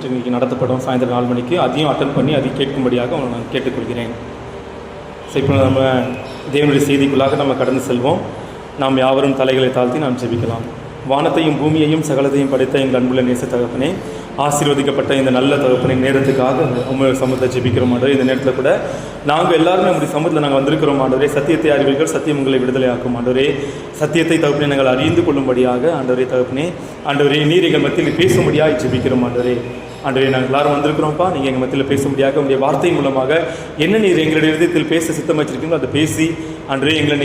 இன்றைக்கு நடத்தப்படும் சாயந்தரம் 4 மணிக்கு அதையும் அட்டன் பண்ணி அதை கேட்கும்படியாக உங்களை நான் கேட்டுக்கொள்கிறேன். ஸோ இப்போ நம்ம தேவனுடைய செய்திக்குள்ளாக நம்ம கடந்து செல்வோம். நாம் யாவரும் தலைகளை தாழ்த்தி நாம் ஜெபிக்கலாம். வானத்தையும் பூமியையும் சகலத்தையும் படைத்த எங்கள் அன்புள்ள நேச தகப்பனே, ஆசீர்வதிக்கப்பட்ட இந்த நல்ல தகப்பனை நேரத்துக்காக உங்கள் சமூகத்தை ஜெபிக்கிறோம் ஆண்டவரே. இந்த நேரத்தில் கூட நாங்கள் எல்லாருமே நம்முடைய சமூகத்தில் நாங்கள் வந்திருக்கிறோம் ஆண்டவரே. சத்தியத்தை அறிவீர்கள், சத்தியம் உங்களை விடுதலை ஆக்கும் ஆண்டவரே. சத்தியத்தை தகப்பனை நாங்கள் அறிந்து கொள்ளும்படியாக ஆண்டவரே தகப்பனே, ஆண்டவரே நீர் எங்கள் மத்தியில் பேசும்படியாக ஜெபிக்கிறோம் ஆண்டவரே. ஆண்டவரே நாங்கள் எல்லாரும் வந்திருக்கிறோம்ப்பா, நீங்கள் எங்கள் மத்தியில் பேசும்படியாக உங்களுடைய வார்த்தை மூலமாக என்ன நீர் எங்களுடைய இதயத்தில் பேச சித்தம் வச்சிருக்கீங்களோ அதை பேசி ஆண்டவரே எங்களை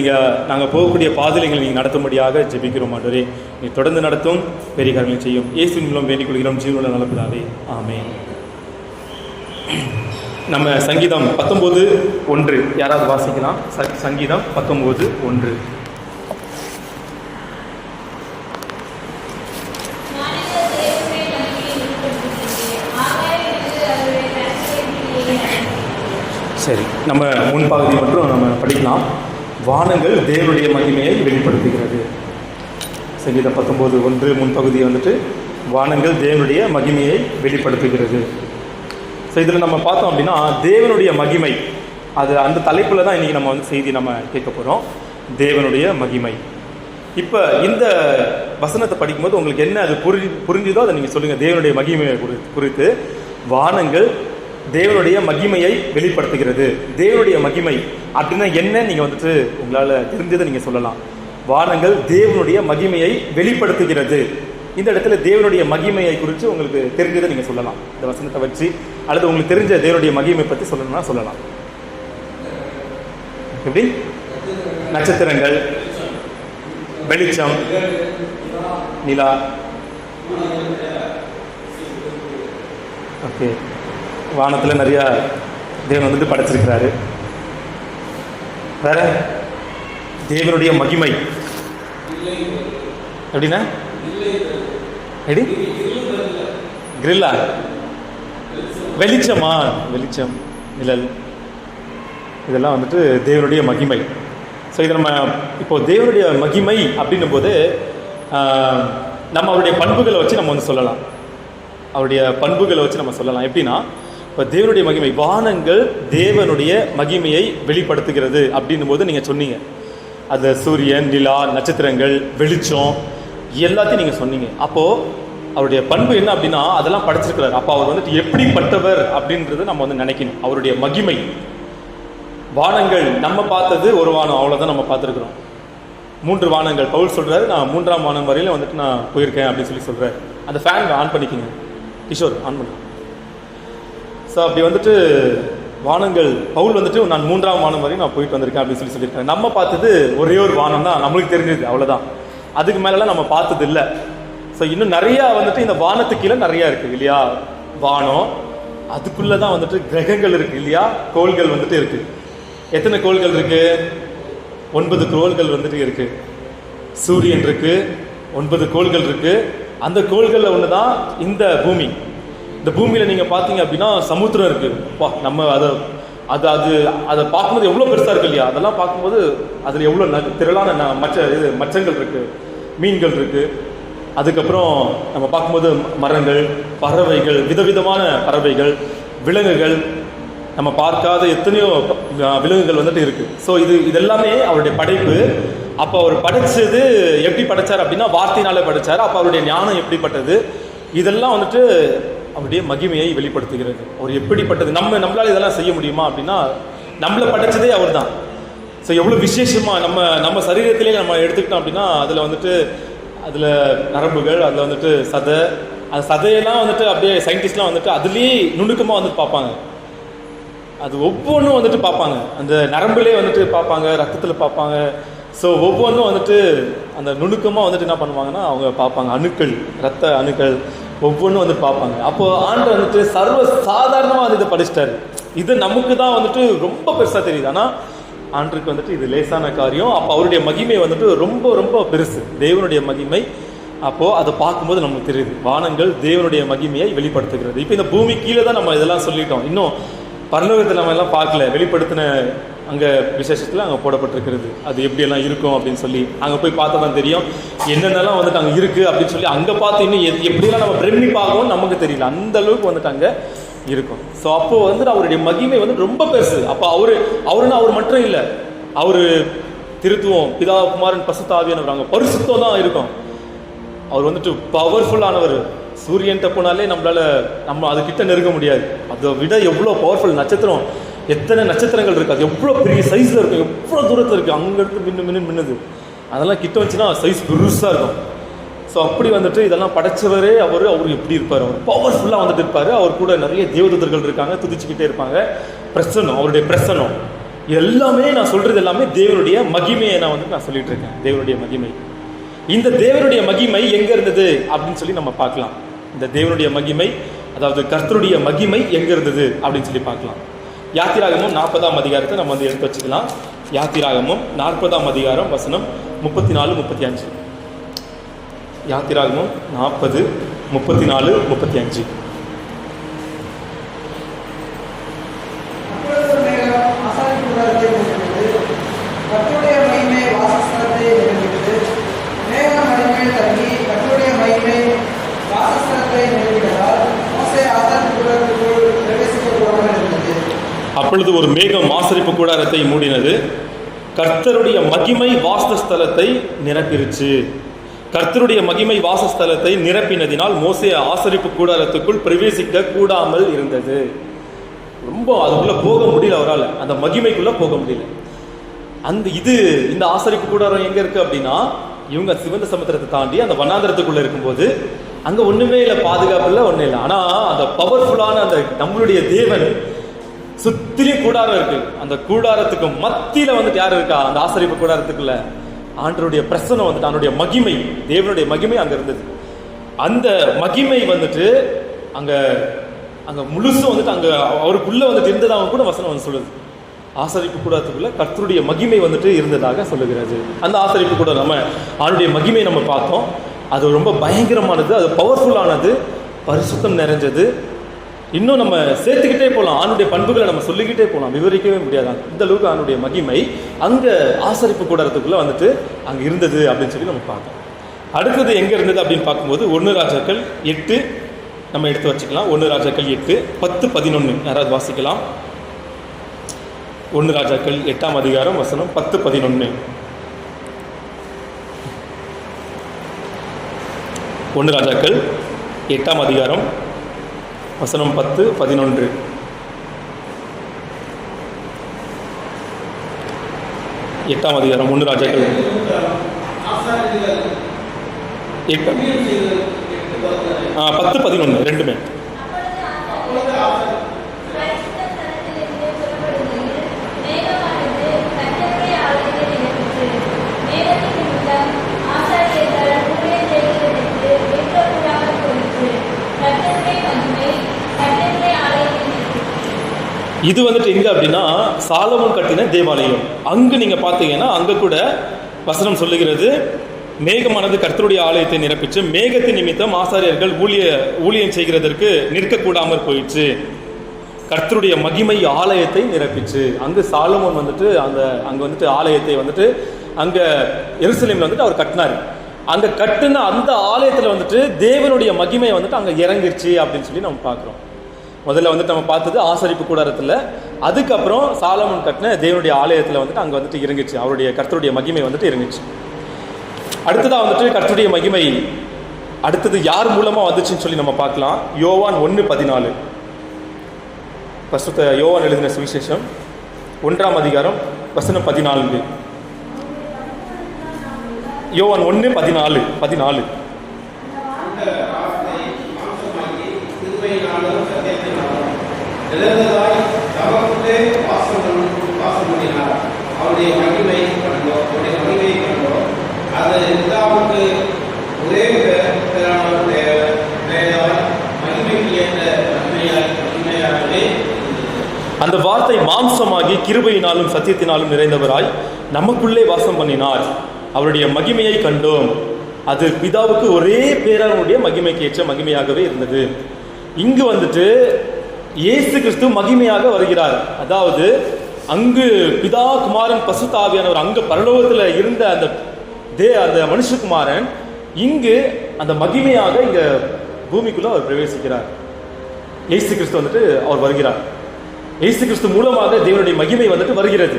நாங்கள் போகக்கூடிய பாதையில் எங்களை நீங்கள் நடத்தும்படியாக ஜெபிக்கிறோம் ஆண்டவரே. நீ தொடர்ந்து நடத்தும், பெரிய காரியங்களை செய்யும். இயேசுவின் மூலம் வேண்டிக் கொள்கிறோம் ஜீவனுள்ள நல்லபிதாவே, ஆமென். நம்ம சங்கீதம் 19:1 யாராவது வாசிக்கலாம்? சங்கீதம் 19:1. சரி, நம்ம முன்பகுதி மட்டும் நம்ம படிக்கலாம். வானங்கள் தேவனுடைய மகிமையை வெளிப்படுத்துகிறது. சங்கீதம் 19:1 முன்பகுதி வந்துட்டு வானங்கள் தேவனுடைய மகிமையை வெளிப்படுத்துகிறது. ஸோ இதில் நம்ம பார்த்தோம் அப்படின்னா தேவனுடைய மகிமை, அது அந்த தலைப்பில் தான் இன்றைக்கி நம்ம வந்து செய்தி நம்ம கேட்க போகிறோம். தேவனுடைய மகிமை. இப்போ இந்த வசனத்தை படிக்கும்போது உங்களுக்கு என்ன அது புரிஞ்சுதோ அதை நீங்கள் சொல்லுங்கள். தேவனுடைய மகிமையை குறித்து வானங்கள் தேவனுடைய மகிமையை வெளிப்படுத்துகிறது. தேவனுடைய மகிமை அப்படின்னா என்ன நீங்கள் வந்துட்டு உங்களால் தெரிஞ்சதை நீங்கள் சொல்லலாம். வானங்கள் தேவனுடைய மகிமையை வெளிப்படுத்துகிறது. இந்த இடத்துல தேவனுடைய மகிமையை குறித்து உங்களுக்கு தெரிஞ்சதை நீங்கள் சொல்லலாம். இந்த வசனத்தை வச்சு அல்லது உங்களுக்கு தெரிஞ்ச தேவனுடைய மகிமை பற்றி சொல்லணும்னா சொல்லலாம். எப்படி? நட்சத்திரங்கள், வெளிச்சம், நிலா. ஓகே, வானத்தில் நிறையா தேவன் வந்துட்டு படைச்சிருக்கிறாரு. வேற தேவனுடைய மகிமை எப்படின்னா எப்படி? கிரில்லா, வெளிச்சமா, வெளிச்சம், நிழல், இதெல்லாம் வந்துட்டு தேவனுடைய மகிமை. ஸோ இதை நம்ம இப்போ தேவனுடைய மகிமை அப்படின்னும் போது நம்ம அவருடைய பண்புகளை வச்சு நம்ம வந்து சொல்லலாம். அவருடைய பண்புகளை வச்சு நம்ம சொல்லலாம். எப்படின்னா இப்போ தேவனுடைய மகிமை, வானங்கள் தேவனுடைய மகிமையை வெளிப்படுத்துகிறது அப்படின்னும் போது நீங்கள் சொன்னீங்க, அது சூரியன், நிலா, நட்சத்திரங்கள், வெளிச்சம் எல்லாத்தையும் நீங்கள் சொன்னீங்க. அப்போது அவருடைய பண்பு என்ன அப்படின்னா அதெல்லாம் படைச்சிருக்கிறார். அப்போ அவர் வந்துட்டு எப்படிப்பட்டவர் அப்படின்றது நம்ம வந்து நினைக்கணும். அவருடைய மகிமை, வானங்கள் நம்ம பார்த்தது ஒரு வானம், அவ்வளோதான் நம்ம பார்த்துருக்குறோம். 3 வானங்கள். பவுல் சொல்கிறாரு, நான் 3ஆம் வானம் வரையில வந்துட்டு நான் போயிருக்கேன் அப்படின்னு சொல்கிறார். அந்த ஃபேன் ஆன் பண்ணிக்கோங்க கிஷோர், ஆன் பண்ணு. ஸோ அப்படி வந்துட்டு வானங்கள், பவுல் வந்துட்டு நான் 3ஆம் வானம் வரையும் நான் போயிட்டு வந்திருக்கேன் அப்படின்னு சொல்லியிருக்கேன். நம்ம பார்த்தது ஒரே ஒரு வானம் தான், நம்மளுக்கு தெரிஞ்சது, அவ்வளோதான். அதுக்கு மேலெலாம் நம்ம பார்த்தது இல்லை. ஸோ இன்னும் நிறையா வந்துட்டு இந்த வானத்துக்கு கீழே நிறையா இருக்குது இல்லையா? வானம், அதுக்குள்ளே தான் வந்துட்டு கிரகங்கள் இருக்குது இல்லையா? கோள்கள் வந்துட்டு இருக்குது. எத்தனை கோள்கள் இருக்குது? 9 கோள்கள் வந்துட்டு இருக்குது. சூரியன் இருக்குது, 9 கோள்கள் இருக்குது. அந்த கோள்களில் ஒன்று தான் இந்த பூமி. இந்த பூமியில் நீங்கள் பார்த்தீங்க அப்படின்னா சமுத்திரம் இருக்குது. நம்ம அதை பார்க்கும்போது எவ்வளோ பெருசாக இருக்கு இல்லையா? அதெல்லாம் பார்க்கும்போது அதில் எவ்வளோ திரளான மச்சங்கள் இருக்குது, மீன்கள் இருக்குது. அதுக்கப்புறம் நம்ம பார்க்கும்போது மரங்கள், பறவைகள், விதவிதமான பறவைகள், விலங்குகள், நம்ம பார்க்காத எத்தனையோ விலங்குகள் வந்துட்டு இருக்குது. ஸோ இதெல்லாமே அவருடைய படைப்பு. அப்போ அவர் படைச்சது எப்படி படைச்சார் அப்படின்னா வார்த்தையினாலே படைச்சார். அப்போ அவருடைய ஞானம் எப்படிப்பட்டது, இதெல்லாம் வந்துட்டு அவருடைய மகிமையை வெளிப்படுத்துகிறது. அவர் எப்படிப்பட்டது, நம்மளால இதெல்லாம் செய்ய முடியுமா அப்படின்னா நம்மளை படைச்சதே அவர் தான். ஸோ எவ்வளோ விசேஷமாக நம்ம சரீரத்திலே நம்ம எடுத்துக்கிட்டோம் அப்படின்னா அதில் நரம்புகள், அதில் வந்துட்டு அந்த சதையெல்லாம் வந்துட்டு அப்படியே சயின்டிஸ்ட்லாம் வந்துட்டு அதுலேயே நுணுக்கமாக வந்துட்டு பார்ப்பாங்க. அது ஒவ்வொன்றும் வந்துட்டு பார்ப்பாங்க. அந்த நரம்புலேயே வந்துட்டு பார்ப்பாங்க, ரத்தத்தில் பார்ப்பாங்க. ஸோ ஒவ்வொன்றும் வந்துட்டு அந்த நுணுக்கமாக வந்துட்டு என்ன பண்ணுவாங்கன்னா அவங்க பார்ப்பாங்க. அணுக்கள், ரத்த அணுக்கள் ஒவ்வொன்றும் வந்துட்டு பார்ப்பாங்க. அப்போது ஆண்டவர் வந்துட்டு சர்வ சாதாரணமாக இதை படிச்சிட்டாரு. இது நமக்கு தான் வந்துட்டு ரொம்ப பெருசாக தெரியுது, ஆனால் ஆண்டருக்கு வந்துட்டு இது லேசான காரியம். அப்போ அவருடைய மகிமை வந்துட்டு ரொம்ப ரொம்ப பெருசு, தேவனுடைய மகிமை. அப்போது அதை பார்க்கும்போது நமக்கு தெரியுது வானங்கள் தேவனுடைய மகிமையை வெளிப்படுத்துகிறது. இப்போ இந்த பூமி கீழே தான் நம்ம இதெல்லாம் சொல்லிட்டோம். இன்னும் பரலோகத்தில் நம்ம எல்லாம் பார்க்கல, வெளிப்படுத்தின அங்கே விசேஷத்தில் அங்கே போடப்பட்டிருக்கிறது. அது எப்படியெல்லாம் இருக்கும் அப்படின்னு சொல்லி அங்கே போய் பார்த்தா தான் தெரியும் என்னென்னலாம் வந்துட்டு அங்கே இருக்குது அப்படின்னு சொல்லி. அங்கே பார்த்து இன்னும் எப்படியெல்லாம் நம்ம பிரம்மி பார்க்கவும் நமக்கு தெரியல, அந்த அளவுக்கு வந்துட்டு அங்கே இருக்கும். ஸோ அப்போ வந்துட்டு அவருடைய மகிமை வந்து ரொம்ப பெருசு. அப்போ அவருன்னா அவர் மட்டும் இல்லை, அவர் திருத்துவம், பிதா, குமாரன், பரிசுத்த ஆவியானவர், அங்கே பரிசுத்தம் தான் இருக்கும். அவர் வந்துட்டு பவர்ஃபுல்லானவர். சூரியன்ட்ட போனாலே நம்ம அதுக்கிட்ட நெருங்க முடியாது. அதை விட எவ்வளோ பவர்ஃபுல் நட்சத்திரம், எத்தனை நட்சத்திரங்கள் இருக்குது, அது எவ்வளோ பெரிய சைஸில் இருக்கும், எவ்வளோ தூரத்தில் இருக்குது, அங்கேருந்து மின்னுது. அதெல்லாம் கிட்ட வச்சுன்னா சைஸ் பெருசாக இருக்கும். ஸோ அப்படி வந்துட்டு இதெல்லாம் படைச்சவரே அவர் எப்படி இருப்பார், அவர் பவர்ஃபுல்லாக வந்துட்டு இருப்பார். அவர் கூட நிறைய தேவதூதர்கள் இருக்காங்க, துதிச்சுக்கிட்டே இருப்பாங்க. பிரசன்னம், அவருடைய பிரசன்னம், எல்லாமே நான் சொல்கிறது எல்லாமே தேவனுடைய மகிமையை நான் சொல்லிட்டு இருக்கேன். தேவனுடைய மகிமை, இந்த தேவனுடைய மகிமை எங்கே இருந்தது அப்படின்னு சொல்லி நம்ம பார்க்கலாம். இந்த தேவனுடைய மகிமை, அதாவது கர்த்தருடைய மகிமை எங்கே இருந்தது அப்படின்னு சொல்லி பார்க்கலாம். யாத்திராகமும் 40ஆம் அதிகாரத்தை நம்ம வந்து எடுத்து வச்சுக்கலாம். யாத்திராகமும் 40ஆம் அதிகாரம் வசனம் 34-35. யாத்திராகமும் 40-34-35. அப்பொழுது ஒரு மேகம் ஆசரிப்பு கூடாரத்தை மூடினது, கர்த்தருடைய மகிமை வாசஸ்தலத்தை நிரப்பிருச்சு. கர்த்தருடைய மகிமை வாசஸ்தலத்தை நிரப்பினதினால் மோசே ஆசரிப்பு கூடாரத்துக்குள் பிரவேசிக்க கூடாமல் இருந்தது. ரொம்ப அதுக்குள்ள போக முடியல, அவரால் அந்த மகிமைக்குள்ள போக முடியல. இந்த ஆசரிப்பு கூடாரம் எங்க இருக்கு அப்படின்னா, இவங்க சிவந்த சமுத்திரத்தை தாண்டி அந்த வனாந்திரத்துக்குள்ள இருக்கும்போது அங்க ஒண்ணுமே இல்லை, பாதுகாப்பு இல்லை, ஒன்றும் இல்லை. ஆனா அந்த பவர்ஃபுல்லான அந்த நம்மளுடைய தேவன் சுத்திலும் கூடாரம் இருக்கு. அந்த கூடாரத்துக்கு மத்தியில வந்துட்டு யார் இருக்கா, அந்த ஆசரிப்பு கூடாரத்துக்குள்ள ஆண்டருடைய பிரசன்னம் வந்துட்டு, அவனுடைய மகிமை, தேவனுடைய மகிமை அங்க இருந்தது. அந்த மகிமை வந்துட்டு அங்க அங்க முழுசும் வந்துட்டு அங்க அவருக்குள்ள வந்துட்டு இருந்ததாக கூட வசனம் வந்து சொல்லுது. ஆசரிப்பு கூடாரத்துக்குள்ள கர்த்தருடைய மகிமை வந்துட்டு இருந்ததாக சொல்லுகிறது. அந்த ஆசரிப்பு கூட நம்ம அவனுடைய மகிமை நம்ம பார்த்தோம். அது ரொம்ப பயங்கரமானது, அது பவர்ஃபுல்லானது, பரிசுத்தம் நிறைஞ்சது. இன்னும் நம்ம சேர்த்துக்கிட்டே போகலாம், ஆணுடைய பண்புகளை நம்ம சொல்லிக்கிட்டே போகலாம், விவரிக்கவே முடியாது. இந்த அளவுக்கு ஆணுடைய மகிமை அங்கே ஆசரிப்பு கூடாரத்துக்குள்ளே வந்துட்டு அங்கே இருந்தது அப்படின்னு சொல்லி நம்ம பார்த்தோம். அடுத்தது எங்கே இருந்தது அப்படின்னு பார்க்கும்போது 1 ராஜாக்கள் 8 நம்ம எடுத்து வச்சுக்கலாம். 1 ராஜாக்கள் 8 10 11 யாராவது வாசிக்கலாம். 1 ராஜாக்கள் 8ஆம் அதிகாரம் வசனம் 10 11. 1 ராஜாக்கள் 8ஆம் அதிகாரம் வசனம் 10 11. 8ஆம் அதிகாரம் 1 ராஜாக்கள் 10 11 ரெண்டுமே. இது வந்துட்டு எங்க அப்படின்னா, சாலமோன் கட்டின தேவாலயம். அங்கு நீங்க பார்த்தீங்கன்னா அங்க கூட வசனம் சொல்லுகிறது, மேகமானது கர்த்தருடைய ஆலயத்தை நிரப்பிச்சு, மேகத்தின் நிமித்தம் ஆசாரியர்கள் ஊழியம் செய்கிறதற்கு நிற்கக்கூடாமற் போயிடுச்சு. கர்த்தருடைய மகிமை ஆலயத்தை நிரப்பிச்சு. அங்கு சாலமோன் வந்துட்டு அங்க வந்துட்டு ஆலயத்தை வந்துட்டு அங்க எருசலேம்ல வந்துட்டு அவர் கட்டினார். அங்க கட்டின அந்த ஆலயத்துல வந்துட்டு தேவனுடைய மகிமை வந்துட்டு அங்க இறங்கிருச்சு அப்படின்னு சொல்லி நம்ம பார்க்கிறோம். முதல்ல வந்துட்டு நம்ம பார்த்தது ஆசரிப்பு கூடாரத்தில், அதுக்கப்புறம் சாலமோன் கட்டின தேவனுடைய ஆலயத்தில் வந்துட்டு அங்கே வந்துட்டு இறங்கிச்சு, அவருடைய கர்த்தருடைய மகிமை வந்துட்டு இறங்கிச்சு. அடுத்ததாக வந்துட்டு கர்த்தருடைய மகிமை அடுத்தது யார் மூலமாக வந்துச்சுன்னு சொல்லி நம்ம பார்க்கலாம். யோவான் 1:14. பரிசுத்த யோவான் எழுதின சுவிசேஷம் 1ஆம் அதிகாரம் வசனம் 14. யோவான் 1:14. அவருடைய மகிமை கண்டோ, அவருடைய மகிமையை கண்டோ, அது எல்லாவுக்கு ஒரே மகிமைக்கு ஏற்ற மகிமையாகவே அந்த வார்த்தை மாம்சமாகி கிருபையினாலும் சத்தியத்தினாலும் நிறைந்தவராய் நமக்குள்ளே வாசம் பண்ணினார். அவருடைய மகிமையை கண்டோம். அது பிதாவுக்கு ஒரே பேரானுடைய மகிமைக்கு ஏற்ற மகிமையாகவே இருந்தது. இங்கு வந்துட்டு இயேசு கிறிஸ்து மகிமையாக வருகிறார். அதாவது அங்கு பிதா குமாரன் பரிசுத்த ஆவியானவர் அங்கு பரலோகத்தில் இருந்த அந்த மனுஷகுமாரன் இங்கு அந்த மகிமையாக இங்க பூமிக்குள்ள அவர் பிரவேசிக்கிறார். இயேசு கிறிஸ்து வந்துட்டு அவர் வருகிறார். இயேசு கிறிஸ்து மூலமாக தேவனுடைய மகிமை வந்துட்டு வருகிறது.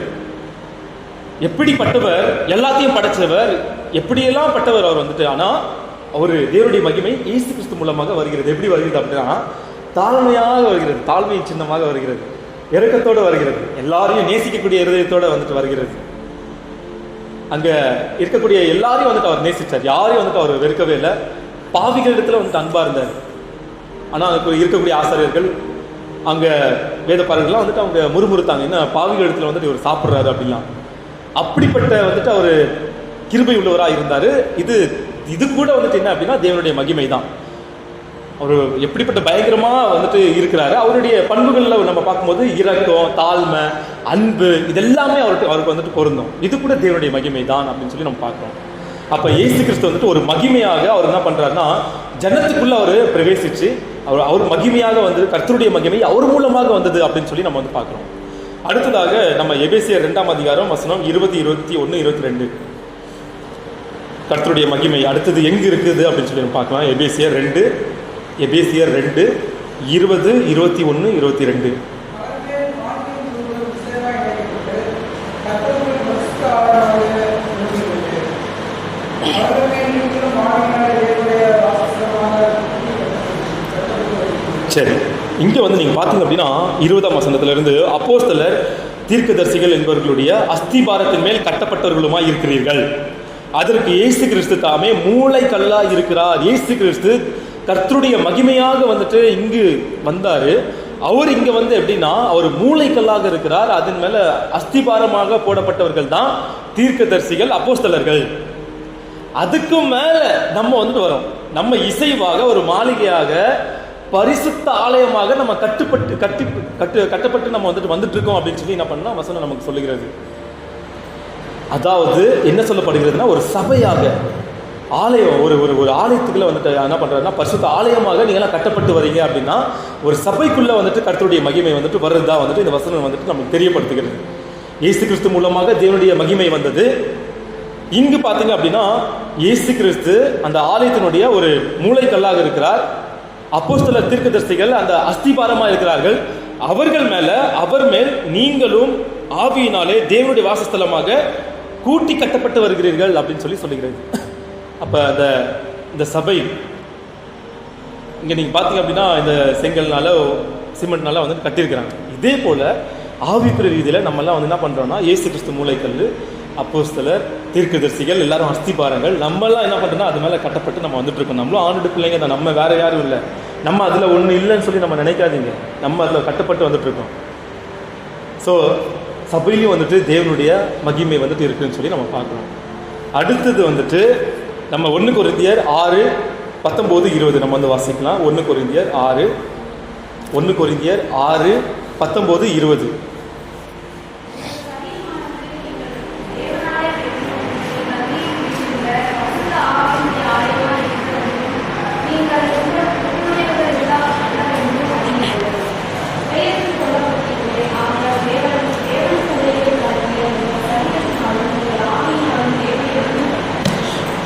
எப்படிப்பட்டவர், எல்லாத்தையும் படைச்சவர், எப்படியெல்லாம் பட்டவர் அவர் வந்துட்டு. ஆனா அவர் தேவனுடைய மகிமை இயேசு கிறிஸ்து மூலமாக வருகிறது. எப்படி வருகிறது அப்படின்னா தாழ்மையாக வருகிறது, தாழ்மையின் சின்னமாக வருகிறது, இரக்கத்தோடு வருகிறது, எல்லாரையும் நேசிக்கக்கூடிய இருதயத்தோடு வந்துட்டு வருகிறது. அங்க இருக்கக்கூடிய எல்லாரையும் வந்துட்டு அவர் நேசிச்சார், யாரையும் வந்துட்டு அவர் வெறுக்கவே இல்லை. பாவிகள் இடத்துல வந்துட்டு அன்பா இருந்தார். ஆனா அதுக்கு இருக்கக்கூடிய ஆசிரியர்கள் அங்க வேதப்பாரர்கள்லாம் வந்துட்டு அவங்க முறுமுறுத்தாங்க, என்ன பாவிகள் இடத்துல வந்துட்டு இவர் சாப்பிட்றாரு அப்படிலாம். அப்படிப்பட்ட வந்துட்டு அவர் கிருபை உள்ளவராக இருந்தாரு. இது கூட வந்துட்டு என்ன அப்படின்னா தேவனுடைய மகிமை தான். அவர் எப்படிப்பட்ட பயங்கரமா வந்துட்டு இருக்கிறாரு. அவருடைய பண்புகள்ல நம்ம பார்க்கும்போது இரக்கம், தாழ்மை, அன்பு, இதெல்லாமே அவருக்கு வந்துட்டு பொருந்தும். இது கூட தேவனுடைய மகிமை தான் அப்படின்னு சொல்லி நம்ம பார்க்கிறோம். அப்ப இயேசு கிறிஸ்து வந்துட்டு ஒரு மகிமையாக அவர் என்ன பண்றாருன்னா ஜனத்துக்குள்ள அவர் பிரவேசிச்சு அவர் மகிமையாக வந்து கர்த்தருடைய மகிமை அவர் மூலமாக வந்தது அப்படின்னு சொல்லி நம்ம வந்து பார்க்கிறோம். அடுத்ததாக நம்ம எபேசியர் 2ஆம் அதிகாரம் வசனம் 20, 21, 22 கர்த்தருடைய மகிமை அடுத்தது எங்க இருக்குது அப்படின்னு சொல்லி நம்ம பார்க்கலாம். எபேசியர் 2, 20, 21, 22. சரி, இங்க வந்து நீங்க பாத்தீங்க அப்படின்னா 20ஆம் வசனத்திலிருந்து அப்போஸ்தலர் தீர்க்கதரிசிகள் என்பவர்களுடைய அஸ்திபாரத்தின் மேல் கட்டப்பட்டவர்களுமாய் இருக்கிறீர்கள். அதற்கு இயேசு கிறிஸ்து தாமே மூளைக்கல்லா இருக்கிறார். இயேசு கிறிஸ்து கர்த்தருடைய மகிமையாக வந்துட்டு இங்கு வந்தாரு. அவர் இங்க வந்து எப்படின்னா அவர் மூளைக்கல்லாக இருக்கிறார். அதன் மேல அஸ்திபாரமாக போடப்பட்டவர்கள் தான் தீர்க்கதரிசிகள், அப்போஸ்தலர்கள். அதுக்கும் மேல நம்ம வந்துட்டு வரோம். நம்ம இசைவாக ஒரு மாளிகையாக பரிசுத்த ஆலயமாக நம்ம கட்டப்பட்டு நம்ம வந்துட்டு இருக்கோம் அப்படின்னு சொல்லி என்ன பண்ணா வசனம் நமக்கு சொல்லுகிறது. அதாவது என்ன சொல்லப்படுகிறதுனா ஒரு சபையாக ஆலயம் ஒரு ஆலயத்துக்குள்ள வந்துட்டு என்ன பண்றாருன்னா பரிசுத்த ஆலயமாக நீங்க எல்லாம் கட்டப்பட்டு வரீங்க அப்படின்னா ஒரு சபைக்குள்ள வந்துட்டு கர்த்தருடைய மகிமை வந்துட்டு வர்றதுதான் வந்துட்டு இந்த வசனம் வந்துட்டு நமக்கு தெரியப்படுத்துகிறது. இயேசு கிறிஸ்து மூலமாக தேவனுடைய மகிமை வந்தது. இங்கு பாத்தீங்க அப்படின்னா இயேசு கிறிஸ்து அந்த ஆலயத்தினுடைய ஒரு மூளைக்கல்லாக இருக்கிறார். அப்போஸ்தலர் தீர்க்கதரிசிகள் அந்த அஸ்திபாரமா இருக்கிறார்கள். அவர் மேல் நீங்களும் ஆவியினாலே தேவனுடைய வாசஸ்தலமாக கூட்டி கட்டப்பட்டு வருகிறீர்கள் அப்படின்னு சொல்லி சொல்லுகிறது. அப்ப இந்த சபை இங்க நீங்க பாத்தீங்க அப்படின்னா இந்த செங்கல்னால சிமெண்ட்னால வந்து கட்டியிருக்கிறாங்க. இதே போல ஆவிக்குரிய ரீதியில நம்ம எல்லாம் வந்து என்ன பண்றோம்னா இயேசு கிறிஸ்து மூளைக்கல், அப்போஸ்தலர், தீர்க்கதரிசிகள் எல்லாரும் அஸ்திபாரங்கள். நம்ம எல்லாம் என்ன பண்றோம்னா அது மேல கட்டப்பட்டு நம்ம வந்துட்டு இருக்கோம். நம்மளும் ஆண்டு பிள்ளைங்க தான், நம்ம வேற யாரும் இல்லை. நம்ம அதுல ஒண்ணு இல்லைன்னு சொல்லி நம்ம நினைக்காதீங்க, நம்ம அதுல கட்டப்பட்டு வந்துட்டு இருக்கோம். ஸோ சபையிலையும் வந்துட்டு தேவனுடைய மகிமை வந்துட்டு இருக்குன்னு சொல்லி நம்ம பார்க்கணும். அடுத்தது வந்துட்டு நம்ம 1 கொரிந்தியர் 6, 19, 20 நம்ம வந்து வாசிக்கலாம். 1 கொரிந்தியர் 6, 19, 20.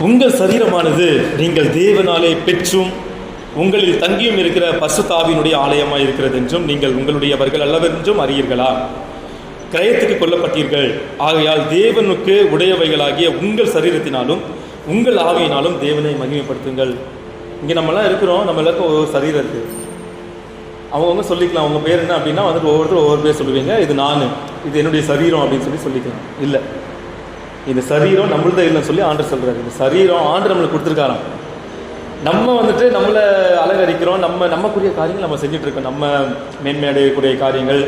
உங்கள் சரீரமானது நீங்கள் தேவனாலே பெற்றும் உங்களில் தங்கியும் இருக்கிற பரிசுத்த ஆவியினுடைய ஆலயமாய் இருக்கிறது என்றும் நீங்கள் உங்களுடையவர்கள் அல்லவென்றும் அறியீர்களா? கிரயத்துக்கு கொல்லப்பட்டீர்கள். ஆகையால் தேவனுக்கு உடையவைகளாகிய உங்கள் சரீரத்தினாலும் உங்கள் ஆவியினாலும் தேவனை மகிமைப்படுத்துங்கள். இங்கே நம்மளாம் இருக்கிறோம், நம்ம எல்லாருக்கும் ஒரு சரீரம் இருக்கு. அவங்கவுங்க சொல்லிக்கலாம் அவங்க பேர் என்ன அப்படின்னா வந்துட்டு ஒவ்வொருத்தரும் ஒவ்வொரு பேர் சொல்லுவீங்க. இது நான், இது என்னுடைய சரீரம் அப்படின்னு சொல்லிக்கலாம். இல்லை, இந்த சரீரம் நம்மள்தான் இல்லைன்னு சொல்லி ஆண்டர் சொல்றாரு. இந்த சரீரம் ஆண்டர் நம்மளுக்கு கொடுத்துருக்காராம். நம்ம வந்துட்டு நம்மளை அலங்கரிக்கிறோம், நமக்குரிய காரியங்கள் நம்ம செஞ்சுட்டு இருக்கோம், நம்ம மேன்மையடையக்கூடிய காரியங்கள்,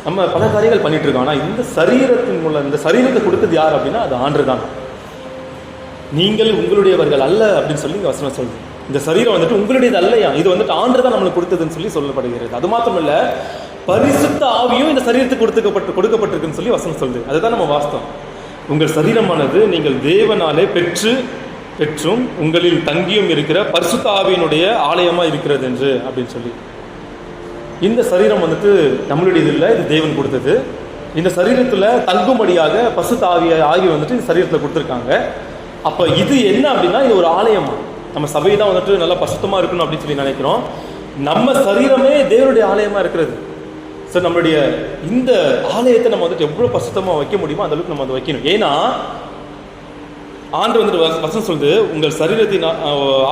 நம்ம பல காரியங்கள் பண்ணிட்டு இருக்கோம். ஆனால் இந்த சரீரத்தின் மூலம் இந்த சரீரத்தை கொடுத்தது யார் அப்படின்னா அது ஆண்டர் தான். நீங்கள் உங்களுடையவர்கள் அல்ல அப்படின்னு சொல்லி வசனம் சொல்லுது. இந்த சரீரம் வந்துட்டு உங்களுடையது அல்லையா, இது வந்துட்டு ஆண்டர் தான் நம்மளுக்கு கொடுத்ததுன்னு சொல்லி சொல்லப்படுகிறது. அது மாத்திரம் இல்ல, பரிசுத்த ஆவியும் இந்த சரீரத்துக்கு கொடுக்கப்பட்டிருக்குன்னு சொல்லி வசனம் சொல்லுது. அதுதான் நம்ம வாஸ்தவம். உங்கள் சரீரமானது நீங்கள் தேவனாலே பெற்றும் உங்களில் தங்கியும் இருக்கிற பரிசுத்த ஆவியினுடைய ஆலயமா இருக்கிறது என்று அப்படின்னு சொல்லி. இந்த சரீரம் வந்துட்டு நம்மளுடைய இது இல்லை, இது தேவன் கொடுத்தது. இந்த சரீரத்தில் தங்கும்படியாக பசுத்த ஆவி வந்துட்டு இந்த சரீரத்தில் கொடுத்துருக்காங்க. அப்போ இது என்ன அப்படின்னா, இது ஒரு ஆலயமா. நம்ம சபை தான் வந்துட்டு நல்லா பசுத்தமாக இருக்கணும் அப்படின்னு சொல்லி நினைக்கிறோம். நம்ம சரீரமே தேவனுடைய ஆலயமாக இருக்கிறது. ஸோ நம்மளுடைய இந்த ஆலயத்தை நம்ம வந்துட்டு எவ்வளோ பசுத்தமாக வைக்க முடியுமோ அந்த அளவுக்கு நம்ம அதை வைக்கணும். ஏன்னா ஆண்டு வந்துட்டு வசனம் சொல்லுது, உங்கள் சரீரத்தின்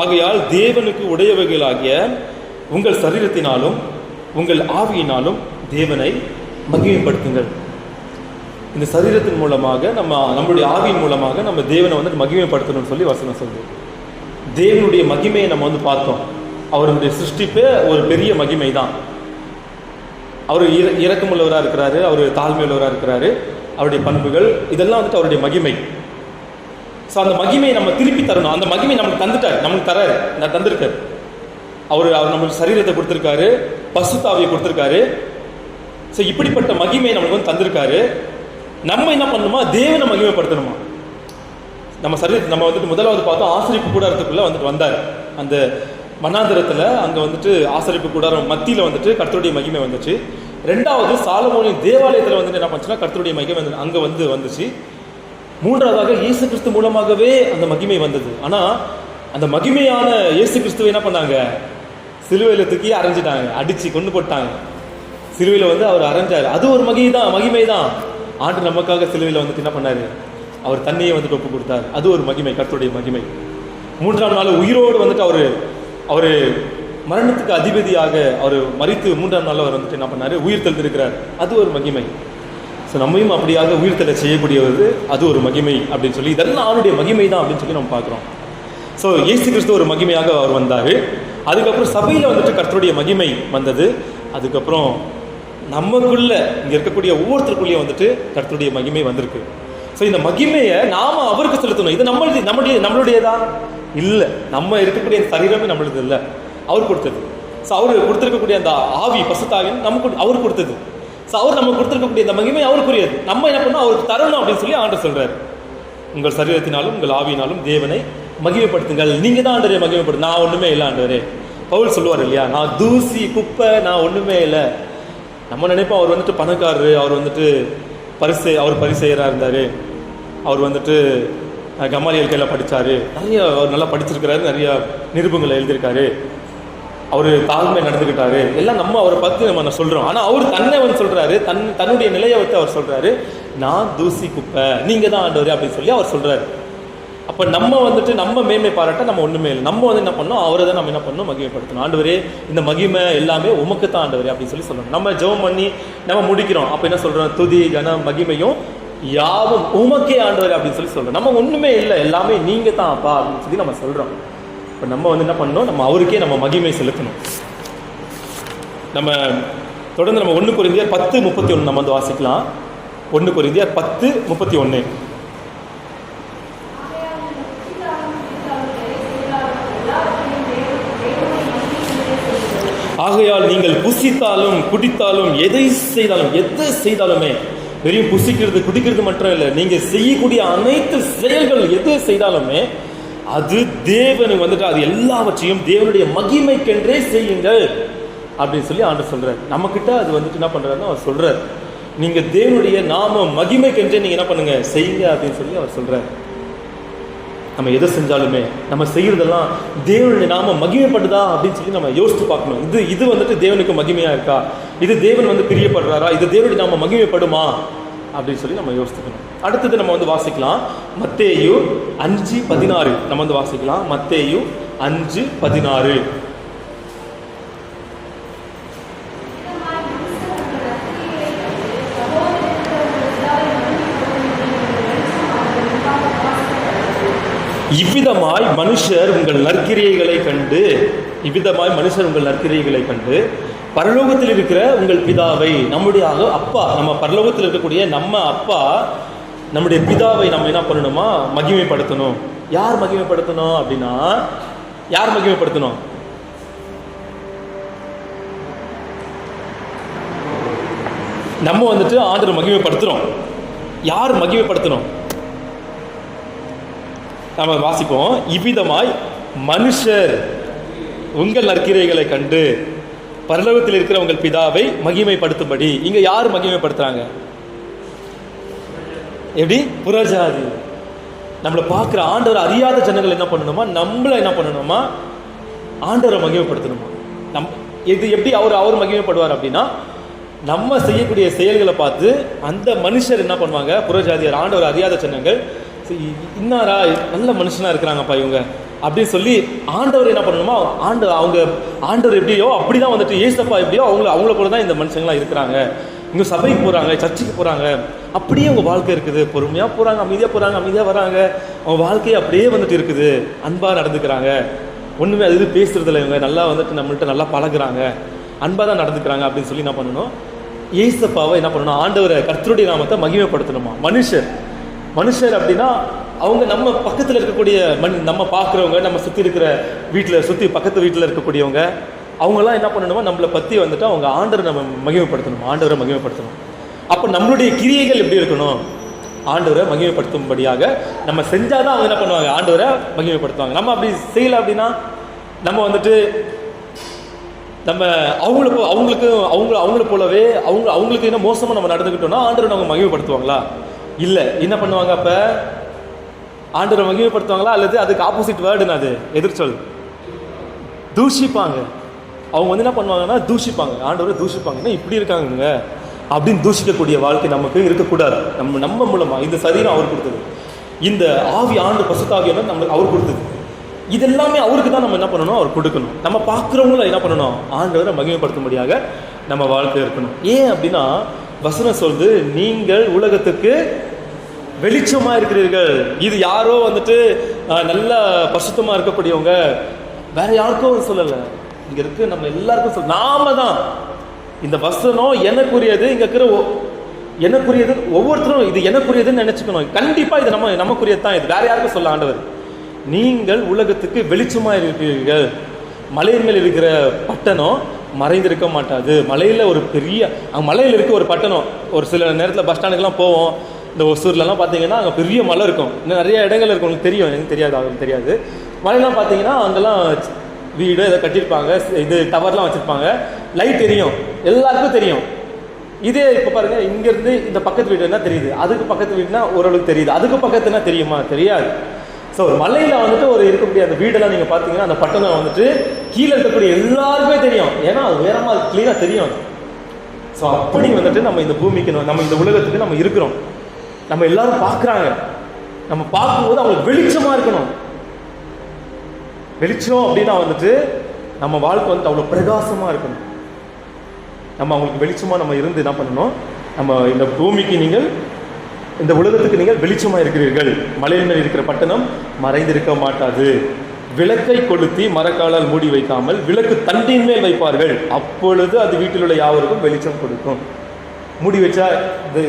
ஆகையால் தேவனுக்கு உடையவைகளாகிய உங்கள் சரீரத்தினாலும் உங்கள் ஆவியினாலும் தேவனை மகிமைப்படுத்துங்கள். இந்த சரீரத்தின் மூலமாக நம்மளுடைய ஆவியின் மூலமாக நம்ம தேவனை வந்துட்டு மகிமைப்படுத்தணும்னு சொல்லி வசனம் சொல்லுது. தேவனுடைய மகிமையை நம்ம வந்து பார்த்தோம். அவருடைய சிருஷ்டிப்பே ஒரு பெரிய மகிமை தான். அவர் இரக்கமுள்ளவராக இருக்கிறாரு, அவர் தாழ்மையுள்ளவராக இருக்கிறாரு, அவருடைய பண்புகள் இதெல்லாம் வந்துட்டு அவருடைய மகிமை. ஸோ அந்த மகிமையை நம்ம திருப்பி தரணும். அந்த மகிமை நமக்கு தந்துட்டார், நமக்கு தராரு, நான் தந்திருக்காரு. அவர் நம்மளுக்கு சரீரத்தை கொடுத்துருக்காரு, பசுத்தாவியை கொடுத்துருக்காரு. ஸோ இப்படிப்பட்ட மகிமையை நம்மளுக்கு வந்து தந்திருக்காரு. நம்ம என்ன பண்ணணுமா, தேவனை மகிமைப்படுத்தணுமா. நம்ம வந்துட்டு முதலாவது பார்த்தோம், ஆசரிப்பு கூடாரத்துக்குள்ள வந்துட்டு வந்தார். அந்த மனாந்திரத்தில் அங்கே வந்துட்டு ஆசரிப்பு கூடாரம் மத்தியில் வந்துட்டு கர்த்தருடைய மகிமை வந்துச்சு. ரெண்டாவது சாலமோனின் தேவாலயத்தில் வந்துட்டு என்ன பண்ணுச்சுன்னா கர்த்தருடைய மகிமை அங்கே வந்துச்சு. மூன்றாவதாக இயேசு கிறிஸ்து மூலமாகவே அந்த மகிமை வந்தது. ஆனால் அந்த மகிமையான இயேசு கிறிஸ்துவை என்ன பண்ணாங்க, சிலுவையில் தூக்கி அரைஞ்சிட்டாங்க, அடித்து கொண்டு போட்டாங்க. சிலுவையில் வந்து அவர் அரைஞ்சார், அது ஒரு மகிமை தான். ஆண்டு நமக்காக சிலுவையில் வந்துட்டு என்ன பண்ணார், அவர் தன்னையே வந்துட்டு ஒப்பு கொடுத்தார், அது ஒரு மகிமை, கர்த்தருடைய மகிமை. மூன்றாம் நாள் உயிரோடு வந்துட்டு அவர் மரணத்துக்கு அதிபதியாக அவர் மரித்து மூன்றாம் நாள் அவர் வந்துட்டு என்ன பண்ணார், உயிர் தெளிந்திருக்கிறார், அது ஒரு மகிமை. ஸோ நம்மையும் அப்படியாக உயிர்த்தலை செய்யக்கூடியது அது ஒரு மகிமை அப்படின்னு சொல்லி, இதெல்லாம் அவருடைய மகிமை தான் அப்படின்னு சொல்லி நம்ம பார்க்குறோம். ஸோ இயேசு கிறிஸ்து ஒரு மகிமையாக அவர் வந்தார். அதுக்கப்புறம் சபையில் வந்துட்டு கர்த்தருடைய மகிமை வந்தது. அதுக்கப்புறம் நமக்குள்ள இங்கே இருக்கக்கூடிய ஒவ்வொருத்தருக்குள்ளேயும் வந்துட்டு கர்த்தருடைய மகிமை வந்திருக்கு. ஸோ இந்த மகிமையை நாம் அவருக்கு செலுத்தணும். இது நம்மளுடையதா இல்லை, நம்ம இருக்கக்கூடிய சரீரமே நம்மளுது இல்லை, அவர் கொடுத்தது. ஸோ அவர் கொடுத்துருக்கக்கூடிய அந்த ஆவி பசுத்தாவின் நமக்கு அவர் கொடுத்தது. ஸோ அவர் நம்ம கொடுத்துருக்கக்கூடிய இந்த மகிமை அவருக்குரியது. நம்ம என்ன பண்ணோம், அவருக்கு தரணும் அப்படின்னு சொல்லி ஆண்டவர் சொல்றாரு, உங்கள் சரீரத்தினாலும் உங்கள் ஆவியினாலும் தேவனை மகிமைப்படுத்துங்கள். நீங்கள் தான் ஆண்டவரை மகிமைப்படுத்து, நான் ஒன்றுமே இல்லை ஆண்டவரே. பவுல் சொல்லுவார் இல்லையா, நான் தூசி குப்பை, நான் ஒன்றுமே இல்லை. நம்ம நினைப்போம் அவர் வந்துட்டு பணக்காரரு, அவர் வந்துட்டு அவர் பரிசெயராக இருந்தார், அவர் வந்துட்டு கமாலியல் கையில் படித்தார், அவர் நல்லா படிச்சிருக்கிறாரு, நிறைய நிருபங்களை எழுதியிருக்காரு, அவர் தாழ்மை நடந்துக்கிட்டாரு, எல்லாம் நம்ம அவரை பற்றி நம்ம சொல்கிறோம். ஆனால் அவர் தன்னை வந்து சொல்கிறாரு, தன்னுடைய நிலையை வச்சு அவர் சொல்கிறாரு, நான் தூசி குப்பை, நீங்கள் தான் ஆண்டவர் அப்படின்னு சொல்லி அவர் சொல்கிறாரு. அப்போ நம்ம வந்துட்டு நம்ம மேன்மை பாராட்ட நம்ம ஒன்றுமே இல்லை. நம்ம வந்து என்ன பண்ணோம், அவரை தான் நம்ம என்ன பண்ணணும், மகிமைப்படுத்தணும். ஆண்டவரே இந்த மகிமை எல்லாமே உமக்கு தான் ஆண்டவரே அப்படின்னு சொல்லி சொல்லணும். நம்ம ஜெபம் பண்ணி நம்ம முடிக்கிறோம், அப்போ என்ன சொல்கிறோம், துதி கன மகிமையும் யாவும் உமக்கே ஆண்டவரே அப்படின்னு சொல்லி சொல்கிறோம். நம்ம ஒன்றுமே இல்லை, எல்லாமே நீங்கள் தான் அப்பா அப்படின்னு சொல்லி நம்ம சொல்கிறோம். இப்போ நம்ம வந்து என்ன பண்ணணும், நம்ம அவருக்கே நம்ம மகிமை செலுத்தணும். நம்ம தொடர்ந்து நம்ம 1 கொரிந்தியர் 10:31 நம்ம வந்து வாசிக்கலாம். 1 கொரிந்தியர் 10:31. ஆகையால் நீங்கள் புசித்தாலும் குடித்தாலும் எதை செய்தாலுமே, வெறும் புசிக்கிறது குடிக்கிறது மட்டும் இல்லை, நீங்கள் செய்யக்கூடிய அனைத்து செயல்கள் எது செய்தாலுமே அது தேவனுக்கு வந்துட்டு அது எல்லாவற்றையும் தேவனுடைய மகிமைக்கென்றே செய்யுங்கள் அப்படின்னு சொல்லி ஆண்டவர் சொல்றாரு. நம்ம கிட்ட அது வந்துட்டு என்ன பண்றாருன்னா அவர் சொல்றாரு, நீங்க தேவனுடைய நாம மகிமைக்கென்றே நீங்க என்ன பண்ணுங்க, செய்யுங்க அப்படின்னு சொல்லி அவர் சொல்றாரு. நம்ம எதை செஞ்சாலுமே நம்ம செய்யறதெல்லாம் தேவனுடைய நாம மகிமைப்படுதா அப்படின்னு சொல்லி நம்ம யோசித்து பார்க்கணும். இது வந்துட்டு தேவனுக்கு மகிமையா இருக்கா, இது தேவன் வந்து பிரியப்படுறாரா, இது தேவனுடைய நாம மகிமைப்படுமா அப்படின்னு சொல்லி நம்ம யோசித்துக்கணும். அடுத்தது நம்ம வந்து வாசிக்கலாம் மத்தேயு 5:16. நம்ம வந்து வாசிக்கலாம் மத்தேயு 5:16. இவ்விதமாய் மனுஷர் உங்கள் நற்கிரியைகளை கண்டு பரலோகத்தில் இருக்கிற உங்கள் பிதாவை, நம்முடைய அப்பா, நம்ம பரலோகத்தில் இருக்கக்கூடிய நம்ம அப்பா, நம்முடைய பிதாவை நம்ம என்ன பண்ணணுமா, மகிமைப்படுத்தணும். யார் மகிமைப்படுத்தணும் அப்படின்னா, யார் மகிமைப்படுத்தணும், நம்ம வந்துட்டு ஆண்டவரை மகிமைப்படுத்துறோம். யார் மகிமைப்படுத்தணும், நம்ம வாசிப்போம். இவ்விதமாய் மனுஷர் உங்கள் நற்கிரியைகளை கண்டு பரலோகத்தில் இருக்கிற உங்கள் பிதாவை மகிமைப்படுத்தும்படி. இங்க யார் மகிமைப்படுத்துறாங்க? எப்படி? புறஜாதி. நம்மளை பார்க்குற ஆண்டவரை அறியாத ஜனங்கள் என்ன பண்ணணுமா? நம்மள என்ன பண்ணணுமா? ஆண்டவரை மகிமைப்படுத்தணுமா? இது எப்படி அவர் மகிமைப்படுவார் அப்படின்னா, நம்ம செய்யக்கூடிய செயல்களை பார்த்து அந்த மனுஷர் என்ன பண்ணுவாங்க? புறஜாதியார், ஆண்டவர் அறியாத ஜனங்கள், இன்னாரா நல்ல மனுஷனா இருக்கிறாங்கப்பா இவங்க அப்படின்னு சொல்லி ஆண்டவர் என்ன பண்ணணுமா? ஆண்டவர் எப்படியோ அப்படிதான் வந்துட்டு ஏசப்பா எப்படியோ அவங்கள கூட தான் இந்த மனுஷங்களாம் இருக்கிறாங்க. இங்கே சபைக்கு போகிறாங்க, சர்ச்சுக்கு போகிறாங்க, அப்படியே அவங்க வாழ்க்கை இருக்குது. பொறுமையாக போகிறாங்க, அமைதியாக வராங்க. அவங்க வாழ்க்கையை அப்படியே வந்துட்டு இருக்குது. அன்பாக நடந்துக்கிறாங்க, ஒன்றுமே அது பேசுறதில்ல. இவங்க நல்லா வந்துட்டு நம்மள்கிட்ட நல்லா பழகுறாங்க, அன்பாக தான் நடந்துக்கிறாங்க அப்படின்னு சொல்லி என்ன பண்ணணும்? ஏசப்பாவை என்ன பண்ணணும்? ஆண்டவரை, கர்த்தருடைய நாமத்தை மகிமைப்படுத்தணுமா? மனுஷர் அப்படின்னா அவங்க நம்ம பக்கத்தில் இருக்கக்கூடிய நம்ம பார்க்குறவங்க, நம்ம சுற்றி இருக்கிற பக்கத்து வீட்டில் இருக்கக்கூடியவங்க, அவங்கெல்லாம் என்ன பண்ணணுமோ நம்மளை பற்றி வந்துட்டு அவங்க ஆண்டவரை நம்ம ஆண்டவரை மகிமைப்படுத்தணும். அப்போ நம்மளுடைய கிரியைகள் எப்படி இருக்கணும்? ஆண்டவரை மகிமைப்படுத்தும்படியாக நம்ம செஞ்சாதான் அவங்க என்ன பண்ணுவாங்க? ஆண்டவரை மகிமைப்படுத்துவாங்க. நம்ம அப்படி செய்யலை அப்படின்னா நம்ம வந்துட்டு நம்ம அவங்கள போலவே அவங்களுக்கு என்ன மோசமாக நம்ம நடந்துக்கிட்டோம்னா ஆண்டவரை அவங்க மகிமைப்படுத்துவாங்களா? இல்லை. என்ன பண்ணுவாங்க? அப்போ ஆண்டவரை மகிமைப்படுத்துவாங்களா? அல்லது அதுக்கு ஆப்போசிட் வேர்டுன்னு அது எதிர்ச்சொல் தூஷிப்பாங்க. அவங்க வந்து என்ன பண்ணுவாங்கன்னா தூஷிப்பாங்க, ஆண்டவரை தூஷிப்பாங்கன்னா இப்படி இருக்காங்க அப்படின்னு தூஷிக்கக்கூடிய வாழ்க்கை நமக்கு இருக்கக்கூடாது. நம்ம மூலமாக இந்த சரீரம் அவர் கொடுத்தது, இந்த ஆவி பசுத்த ஆவியெல்லாம் நம்ம அவர் கொடுத்தது, இதெல்லாமே அவருக்கு தான் நம்ம என்ன பண்ணணும்? அவர் கொடுக்கணும். நம்ம பார்க்குறவங்கள என்ன பண்ணணும்? ஆண்டவரை மகிமைப்படுத்தும்படியாக நம்ம வாழ்க்கை இருக்கணும். ஏன் அப்படின்னா வசனம் சொல்லுது, நீங்கள் உலகத்துக்கு வெளிச்சமாக இருக்கிறீர்கள். இது யாரோ வந்துட்டு நல்ல பரிசுத்தமாக இருக்கக்கூடியவங்க, வேற யாருக்கும் சொல்லலை. இங்கே இருக்கு நம்ம எல்லாருக்கும் நாம தான். இந்த வசனம் எனக்குரியது, இங்கே இருக்கிற எனக்குரியது, ஒவ்வொருத்தரும் இது எனக்குரியதுன்னு நினச்சிக்கணும். கண்டிப்பாக இது நமக்குரியது தான். இது வேற யாருக்கும் சொல்ல ஆண்டவர். நீங்கள் உலகத்துக்கு வெளிச்சமாக இருக்கிறீர்கள். மலையின் மேல் இருக்கிற பட்டணம் மறைந்திருக்க மாட்டாது. மலையில் மலையில் இருக்க ஒரு பட்டணம், ஒரு சில நேரத்தில் பஸ் ஸ்டாண்டுக்கெலாம் போவோம், இந்த ஒசூர்லலாம் பார்த்தீங்கன்னா அங்கே பெரிய மலை இருக்கும், இன்னும் நிறைய இடங்கள் இருக்கும். உங்களுக்கு தெரியும், எனக்கு தெரியாது, அவங்களுக்கு தெரியாது. மலையெல்லாம் பார்த்தீங்கன்னா அங்கெல்லாம் வீடு இதை கட்டியிருப்பாங்க, இது டவர்லாம் வச்சுருப்பாங்க, லைட் தெரியும், எல்லாருக்கும் தெரியும். இதே இப்போ பாருங்கள், இங்கேருந்து இந்த பக்கத்து வீடுனா தெரியுது, அதுக்கு பக்கத்து வீடுனா ஓரளவுக்கு தெரியுது, அதுக்கு பக்கத்துனா தெரியுமா? தெரியாது. ஸோ ஒரு மலையில் வந்துட்டு இருக்கக்கூடிய அந்த வீடெல்லாம் நீங்கள் பார்த்தீங்கன்னா அந்த பட்டணம் வந்துட்டு கீழே இருக்கக்கூடிய எல்லாருக்குமே தெரியும். ஏன்னா அது வேறமாக கிளீனாக தெரியும். ஸோ அப்படி வந்துட்டு நம்ம இந்த பூமிக்கு, நம்ம இந்த உலகத்துக்கு நம்ம இருக்கிறோம். நம்ம எல்லாரும் பார்க்குறாங்க. நம்ம பார்க்கும்போது அவங்களுக்கு வெளிச்சமாக இருக்கணும். வெளிச்சம் அப்படின்னா வந்துட்டு நம்ம வாழ்க்கை வந்துட்டு அவ்வளோ பிரகாசமாக இருக்கணும். நம்ம அவங்களுக்கு வெளிச்சமாக நம்ம இருந்து என்ன பண்ணணும்? நம்ம இந்த பூமிக்கு இந்த உலகத்துக்கு நீங்கள் வெளிச்சமாக இருக்கிறீர்கள். மலையின் மேல் இருக்கிற பட்டணம் மறைந்திருக்க மாட்டாது. விளக்கை கொளுத்தி மரக்காலால் மூடி வைக்காமல் விளக்கு தண்டின் மேல் வைப்பார்கள், அப்பொழுது அது வீட்டில் உள்ள யாவருக்கும் வெளிச்சம் கொடுக்கும். மூடி வச்சா இது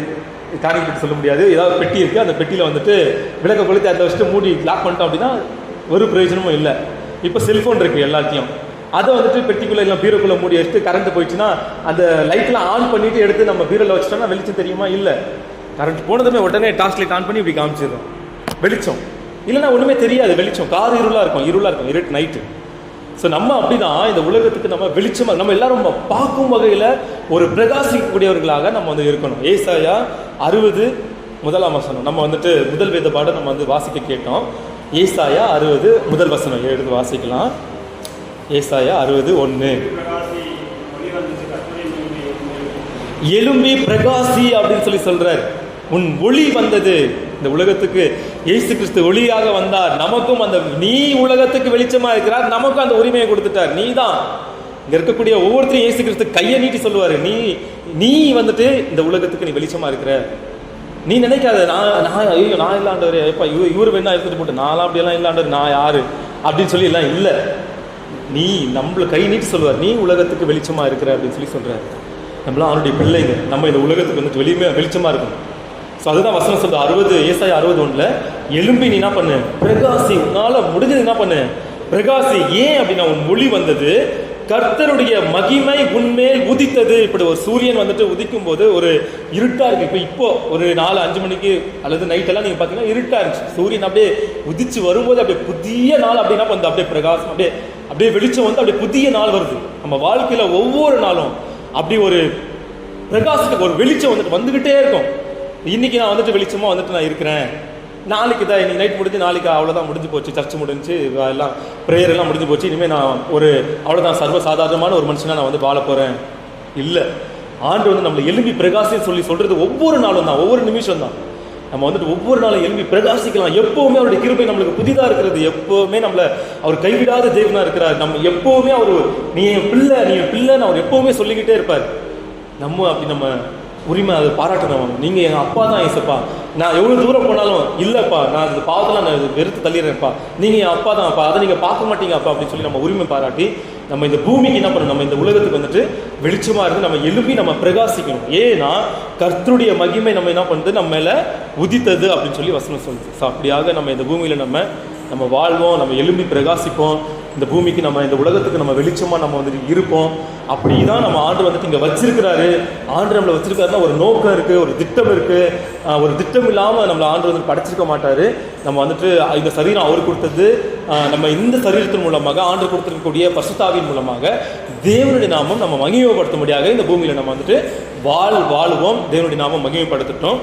காரியம் பற்றி சொல்ல முடியாது. ஏதாவது பெட்டி இருக்குது, அந்த பெட்டியில் வந்துட்டு விளக்கை கொளுத்தி அதை வச்சுட்டு மூடி லாக் பண்ணிட்டோம் அப்படின்னா ஒரு பிரயோஜனமும் இல்லை. இப்போ செல்ஃபோன் இருக்குது எல்லாத்தையும், அதை வந்துட்டு பெட்டிக்குள்ளே இல்லை பீரோக்குள்ளே மூடி வச்சுட்டு கரண்ட் போயிடுச்சுன்னா அந்த லைட்லாம் ஆன் பண்ணிவிட்டு எடுத்து நம்ம பீரோவில் வச்சிட்டோம்னா வெளிச்சம் தெரியுமா? இல்லை. கரண்ட் போனதுமே உடனே டார்ச் லைட் ஆன் பண்ணி இப்படி காமிச்சிடும் வெளிச்சம். இல்லைன்னா ஒன்றுமே தெரியாது வெளிச்சம், கார் இருளாக இருக்கும், இருட்டு நைட்டு. ஸோ நம்ம அப்படிதான் இந்த உலகத்துக்கு நம்ம வெளிச்சமாக, நம்ம எல்லாரும் பார்க்கும் வகையில் ஒரு பிரகாசிக்கக்கூடியவர்களாக நம்ம வந்து இருக்கணும். ஏசாயா 60 முதலாம் வசனம் நம்ம வந்துட்டு முதல் வேத பாடம் நம்ம வந்து வாசிக்க கேட்டோம். ஏசாயா 60 முதல் வசனம் எடுத்து வாசிக்கலாம். ஏசாயா 60:1 எழும்பி பிரகாசி அப்படின்னு சொல்லி சொல்றார். உன் ஒளி வந்தது. இந்த உலகத்துக்கு இயேசு கிறிஸ்து ஒளியாக வந்தார். நமக்கும் நீ உலகத்துக்கு வெளிச்சமா இருக்கிறார், நமக்கும் அந்த உரிமையை கொடுத்துட்டார். நீ தான் இங்க இருக்கக்கூடிய ஒவ்வொருத்தரையும் இயேசு கிறிஸ்து கையை நீட்டி சொல்லுவாரு, நீ வந்துட்டு இந்த உலகத்துக்கு நீ வெளிச்சமா இருக்கிற. நீ நினைக்காத நான் இல்லாண்டவர் எப்ப இவரு வேணா எடுத்துட்டு போட்டு நான்லாம் அப்படியெல்லாம் இல்லாண்டவர், நான் யாரு அப்படின்னு சொல்லி எல்லாம் இல்லை. நீ நம்மள கை நீட்டி சொல்லுவார், நீ உலகத்துக்கு வெளிச்சமா இருக்கிற அப்படின்னு சொல்லி சொல்றாரு. நம்மளாம் அவருடைய பிள்ளைங்க, நம்ம இந்த உலகத்துக்கு வந்துட்டு வெளிச்சமா இருக்கணும். ஸோ அதுதான் வசனம் சொல்லுது. ஏசாயா 60:1 எழும்பி நீ என்ன பண்ணு? பிரகாசி. உன்னால முடிஞ்சது என்ன பண்ணு? பிரகாசி. ஏன் அப்படின்னா உன் ஒளி வந்தது, கர்த்தருடைய மகிமை உன்மேல் உதித்தது. இப்படி ஒரு சூரியன் வந்துட்டு உதிக்கும் போது ஒரு இருட்டா இருக்கு. இப்போ ஒரு 4-5 மணிக்கு அல்லது நைட்டெல்லாம் நீங்க பாத்தீங்கன்னா இருட்டா இருந்துச்சு. சூரியன் அப்படியே உதிச்சு வரும்போது அப்படியே புதிய நாள் அப்படின்னா அப்படியே பிரகாசம், அப்படியே அப்படியே வெளிச்சம் வந்து அப்படியே புதிய நாள் வருது. நம்ம வாழ்க்கையில் ஒவ்வொரு நாளும் அப்படி ஒரு பிரகாசத்துக்கு ஒரு வெளிச்சம் வந்துக்கிட்டே இருக்கும். இன்னைக்கு நான் வெளிச்சமாக நான் இருக்கிறேன், நாளைக்கு தான் இன்னைக்கு நைட் முடிஞ்சு நாளைக்கு அவ்வளோதான் முடிஞ்சு போச்சு, சர்ச் முடிஞ்சு எல்லாம் ப்ரேயர் எல்லாம் முடிஞ்சு போச்சு, இனிமேல் நான் அவ்வளோதான் சர்வசாதாரணமான ஒரு மனுஷனாக நான் வாழ போகிறேன். இல்லை, ஆண்டு நம்மளை எழும்பி பிரகாசின்னு சொல்கிறது ஒவ்வொரு நாளும் தான், ஒவ்வொரு நிமிஷம் தான். நம்ம ஒவ்வொரு நாளும் எழும்பி பிரகாசிக்கலாம். எப்போவுமே அவருடைய கிருபை நம்மளுக்கு புதிதாக இருக்கிறது. எப்போவுமே நம்மளை அவர் கைவிடாத தேவனாக இருக்கிறார். நம்ம எப்போவுமே நீ என் பிள்ளைன்னு அவர் எப்போவுமே சொல்லிக்கிட்டே இருப்பார். நம்ம உரிமை அதை பாராட்டணும். நீங்கள் எங்கள் அப்பா தான் ஏசப்பா, நான் எவ்வளோ தூரம் போனாலும் இல்லைப்பா, நான் அந்த பாவத்தெல்லாம் நான் வெறுத்து தள்ளிடுறேன்ப்பா, நீங்கள் என் அப்பா தான்ப்பா, அதை நீங்கள் பார்க்க மாட்டீங்க அப்பா அப்படின்னு சொல்லி நம்ம உரிமை பாராட்டி நம்ம இந்த பூமிக்கு என்ன பண்ணணும், நம்ம இந்த உலகத்துக்கு வெளிச்சமாக இருந்து நம்ம எழுப்பி நம்ம பிரகாசிக்கணும். ஏன்னா கர்த்தருடைய மகிமை நம்ம என்ன பண்ணுறது, நம்ம மேலே உதித்தது அப்படின்னு சொல்லி வசனம் சொல்லுது. ஸோ அப்படியாக நம்ம இந்த பூமியில் நம்ம வாழ்வோம், நம்ம எழும்பி பிரகாசிப்போம். இந்த பூமிக்கு இந்த உலகத்துக்கு நம்ம வெளிச்சமாக நம்ம இருப்போம். அப்படி தான் நம்ம ஆண்டு இங்கே வச்சிருக்கிறாரு. ஆண்டு நம்மளை வச்சிருக்காருன்னா ஒரு நோக்கம் இருக்குது, ஒரு திட்டம் இருக்குது. ஒரு திட்டம் இல்லாமல் நம்மளை ஆண்டு படைச்சிருக்க மாட்டார். நம்ம இந்த சரீரம் அவர் கொடுத்தது. நம்ம இந்த சரீரத்தின் மூலமாக ஆண்டு கொடுத்திருக்கக்கூடிய பரிசுத்தாவின் மூலமாக தேவனுடைய நாமம் நம்ம மகிமைப்படுத்த முடியாத இந்த பூமியில் நம்ம வாழுவோம். தேவனுடைய நாமம் மகிமைப்படுத்தட்டும்.